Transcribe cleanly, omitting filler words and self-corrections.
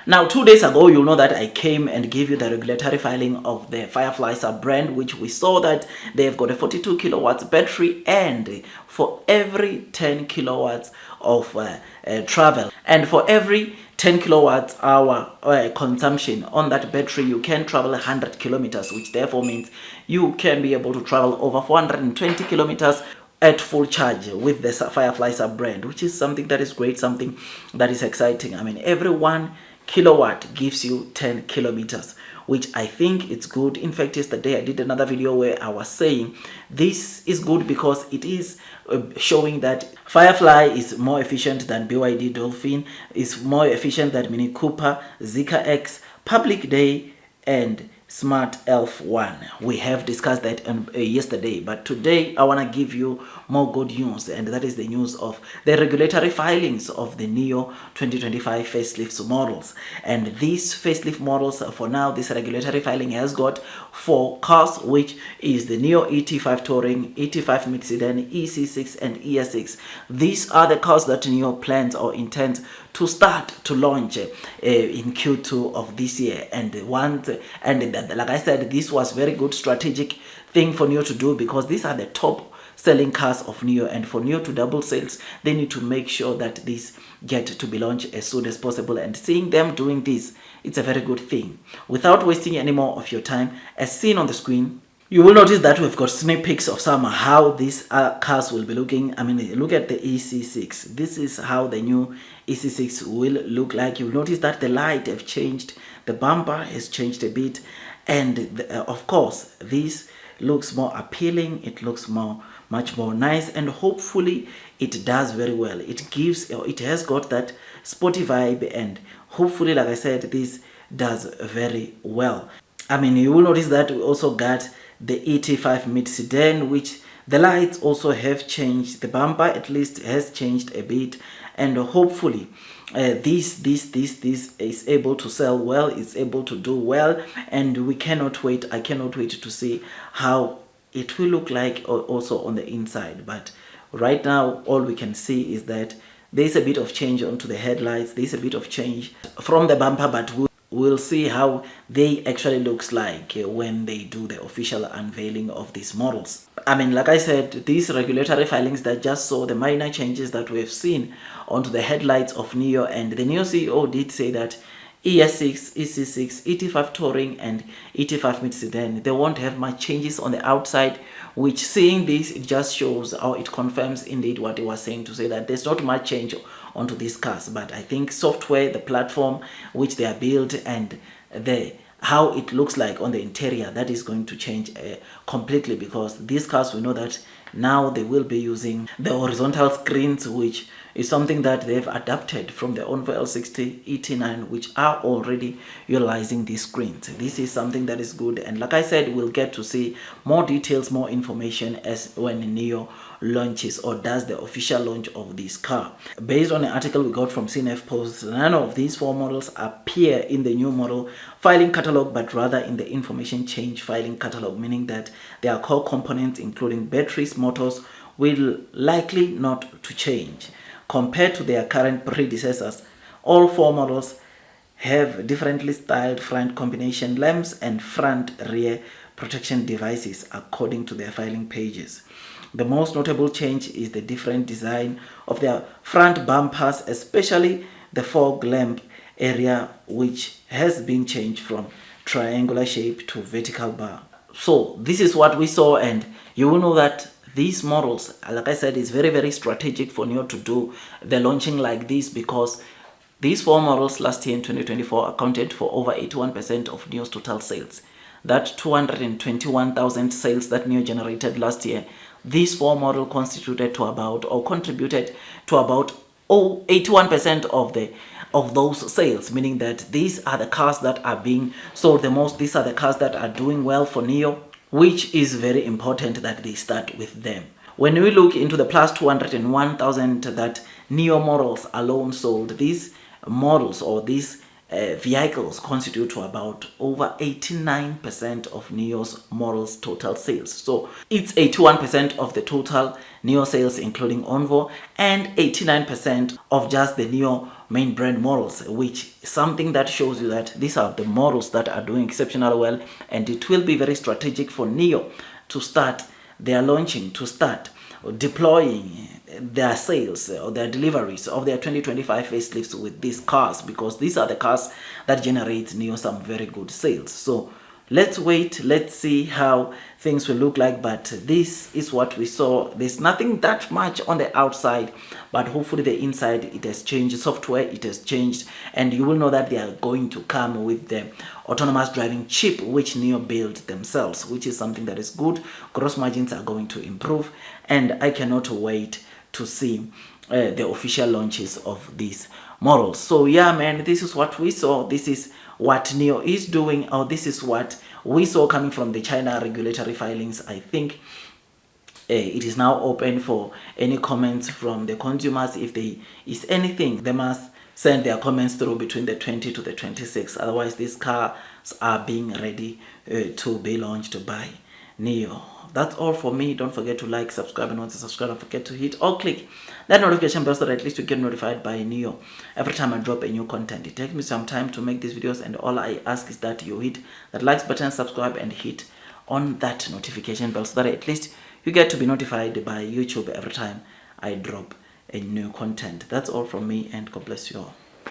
Now, 2 days ago, you'll know that I came and gave you the regulatory filing of the Firefly sub-brand, which we saw that they've got a 42 kilowatts battery, and for every 10 kilowatts of travel, and for every 10 kilowatts hour consumption on that battery, you can travel 100 kilometers, which therefore means you can be able to travel over 420 kilometers at full charge with the Firefly sub-brand, which is something that is great, something that is exciting. I mean, every 1 kilowatt gives you 10 kilometers, which I think it's good. In fact, yesterday I did another video where I was saying this is good because it is showing that Firefly is more efficient than BYD Dolphin, is more efficient than Mini Cooper, Zeekr X, Public Day, and Smart Elf 1. We have discussed that yesterday, but today I want to give you more good news, and that is the news of the regulatory filings of the NIO 2025 facelifts models. And these facelift models, for now, this regulatory filing has got 4 cars, which is the NIO ET5 Touring, ET5 MIIT sedan, EC6, and ES6. These are the cars that NIO plans or intends to start to launch in Q2 of this year. And like I said, this was very good strategic thing for NIO to do, because these are the top selling cars of NIO, and for NIO to double sales, they need to make sure that these get to be launched as soon as possible. And seeing them doing this, it's a very good thing. Without wasting any more of your time, as seen on the screen, you will notice that we've got sneak peeks of some how these cars will be looking. I mean, look at the EC6. This is how the new EC6 will look like. You'll notice that the light have changed, the bumper has changed a bit, and of course this looks more appealing, it looks much more nice, and hopefully it does very well. It has got that sporty vibe, and hopefully, like I said, this does very well. I mean, you will notice that we also got the ET5 MIIT sedan, which the lights also have changed, the bumper at least has changed a bit, and hopefully this is able to sell well, it's able to do well, and I cannot wait to see how it will look like also on the inside. But right now all we can see is that there's a bit of change onto the headlights, there's a bit of change from the bumper, but we'll see how they actually looks like when they do the official unveiling of these models. I mean, like I said, these regulatory filings that just saw the minor changes that we have seen onto the headlights of NIO, and the NIO CEO did say that ES6, EC6, ET5 Touring, and ET5 MIIT sedan, they won't have much changes on the outside, which, seeing this, it just shows, or it confirms indeed what he was saying, to say that there's not much change onto these cars. But I think software, the platform which they are built, and how it looks like on the interior, that is going to change completely, because these cars, we know that now they will be using the horizontal screens, which is something that they've adapted from the Onvo L60 ET9, which are already utilizing these screens. This is something that is good, and like I said, we'll get to see more details, more information as when NIO launches or does the official launch of this car. Based on an article we got from CNF Post, none of these 4 models appear in the new model filing catalog, but rather in the information change filing catalog, meaning that their core components, including batteries, motors, will likely not to change compared to their current predecessors. All 4 models have differently styled front combination lamps and front rear protection devices according to their filing pages. The most notable change is the different design of their front bumpers, especially the fog lamp area, which has been changed from triangular shape to vertical bar. So this is what we saw, and you will know that these models, like I said, is very strategic for NIO to do the launching like this, because these 4 models last year in 2024 accounted for over 81% of NIO's total sales. That 221,000 sales that NIO generated last year, these 4 models contributed to about 81% of those sales, meaning that these are the cars that are being sold the most. These are the cars that are doing well for NIO, which is very important that they start with them. When we look into the plus 201,000 that NIO models alone sold, these models or these vehicles constitute to about over 89% of NIO's models total sales. So it's 81% of the total NIO sales, including Onvo, and 89% of just the NIO main brand models, which is something that shows you that these are the models that are doing exceptionally well, and it will be very strategic for NIO to start their launching, to start deploying their sales or their deliveries of their 2025 facelifts with these cars, because these are the cars that generate NIO some very good sales. So let's wait, let's see how things will look like, but this is what we saw. There's nothing that much on the outside, but hopefully the inside, it has changed, software, it has changed, and you will know that they are going to come with the autonomous driving chip which NIO built themselves, which is something that is good. Gross margins are going to improve, and I cannot wait to see the official launches of these models. So yeah, man, this is what we saw. This is what NIO is doing, or this is what we saw coming from the China regulatory filings. I think it is now open for any comments from the consumers. If there is anything, they must send their comments through between the 20 to the 26. Otherwise, these cars are being ready to be launched by NIO. That's all for me. Don't forget to like, subscribe, and once you subscribe, don't forget to hit or click that notification bell so that at least you get notified by NIO every time I drop a new content. It takes me some time to make these videos, and all I ask is that you hit that likes button, subscribe, and hit on that notification bell so that at least you get to be notified by YouTube every time I drop a new content. That's all from me, and God bless you all.